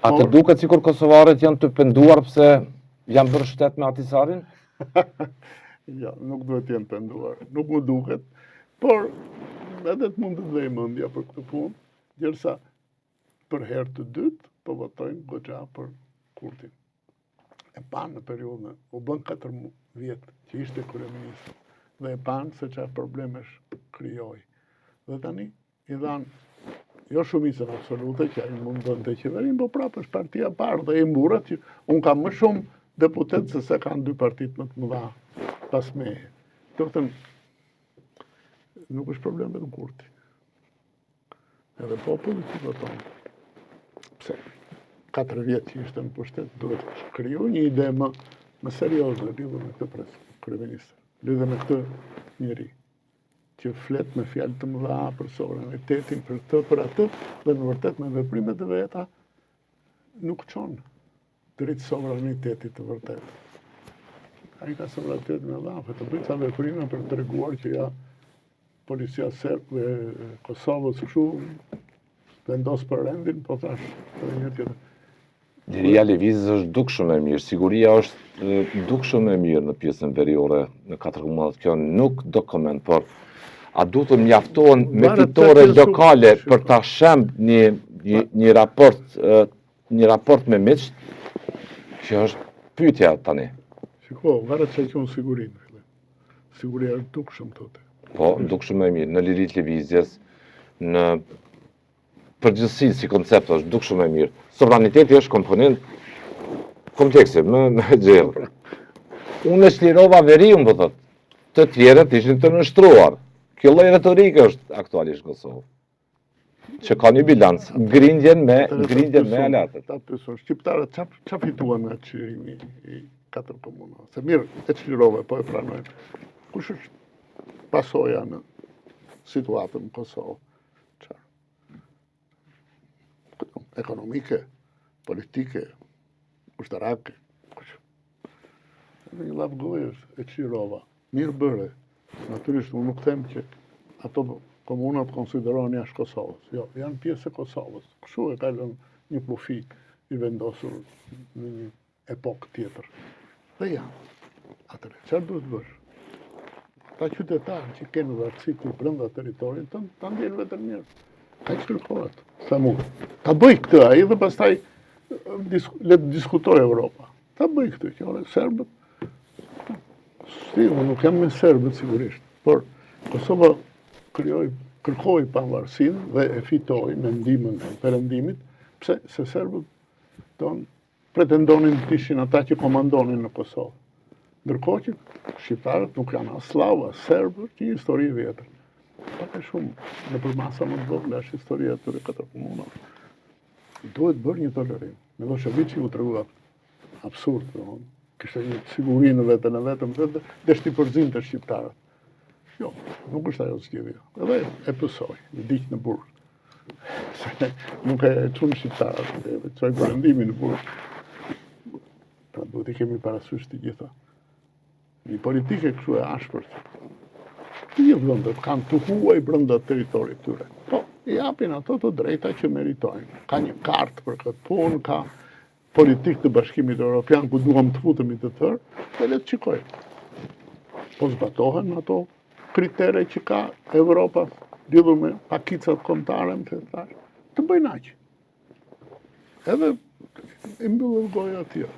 A të duket sikur kosovarët janë të penduar pse janë bërë shtet me Ahtisarin? Ja, nuk duhet të jenë penduar. Nuk më duket, por edhe të mund të dhej mendja për këtë punë, ndërsa për herë të dytë po votojnë goxha për Kurtin. E panë në periudhën, u bën 4 vjetë që ishte kryeminist, dhe e panë se çfarë problemesh krijoi. Dhe tani i dhanë jo shumicën absolute që ai mund të bënte qeverin, po prapë është partia e parë dhe i mburret që unë kam më shumë deputet se sa kanë 2 partitë më të mëdha pas meje. Do të thënë, nuk është problem vetëm Kurti. Edhe populli që voton. Pse? 4 vjetë që ishte në pushtet, duhet të kriju një ide më serioze lidhur me këtë kryeminist, lidhur me këtë njeri që flet me fjalë të mëdha për sovranitetin, për këtë, për atë, dhe në vërtet me veprimet e veta nuk çon drejt sovranitetit të vërtet. Ai ka sovranitet me dhafe, të bëjë ca veprime për të treguar që ja policia serbe e Kosovës kështu vendos për rendin, po thash edhe një tjetër. Liria lëvizjes është dukshëm e mirë, siguria është dukshëm e mirë në pjesën veriore në 4 komunat. Kjo nuk do koment, por a duhet të mjaftohen me fitore lokale për ta shemb një raport me miq? Kjo është pyetja tani. Shiko, varet se qenë sigurinë. Siguria është dukshëm thotë. Po, dukshëm e mirë, në liritë lëvizjes, në përgjithësi si koncept është dukshëm e mirë. Sovraniteti është komponent komplekse, më gjellë. Unë e shlirova veriun, po thotë, të tjerët ishin të nështruar. Kjo lloj retorike është aktualisht në Kosovë. Që ka një bilanc, grindjen me alatët. Ta pyesoj, shqiptarët ç'a fituan nga çlirimi i 4 komunave? Se mirë, e çlirove, po e pranojnë. Kush është pasoja në situatën në Kosovë? Ekonomike, politike, ushtarake. Një lavgojës e çlirova. Mirë bëre. Natyrisht, unë nuk them që ato komunat konsiderohen jashtë Kosovës. Jo, janë pjesë e Kosovës. Kështu e ka lënë një kufi i vendosur në një epokë tjetër. Dhe janë. Atëre, çfarë duhet bësh? Ta qytetarë që kenë varësi brenda territorit tënd, ta ndjen vetëm mirë. Kaq kërkohet. Thamu, ta bëj këtë ai dhe pastaj le të diskutojë Europa. Ta bëj këtë, që ore serbët. Unë nuk jam me serbët sigurisht, por Kosova kërkoi pavarësinë dhe e fitoi me ndihmën e perëndimit, pse se serbët pretendonin të ishin ata që komandonin në Kosovë. Ndërkohë që shqiptarët nuk janë as slavë, as serbë, që një histori e vjetër. Pak e shumë në përmasa më të vogla është historia të 4 komunave. Duhet bërë një tolerim. Miloševići u tregua absurd, kishte një siguri në vetën e vetëm, dhe shti përzinte shqiptarët. Jo, nuk është ajo zgjedhja. Edhe e pësoj, në diq në burg. Nuk e çon shqiptarët, e çoj përëndimin në burg. Pra duhet i kemi parasysh të gjitha. Një politike kështu e ashpërt. Të gjithë vendet kanë të huaj brenda territorit tyre. Po, i japin ato të drejta që meritojnë. Ka një kartë për këtë punë, ka politikë të Bashkimit Evropian ku duam të futemi të tërë, dhe le të shikojmë. Po zbatohen ato kritere që ka Evropa lidhur me pakicat kombëtare, të bëjnë aq. Edhe i mbyllën goja atje.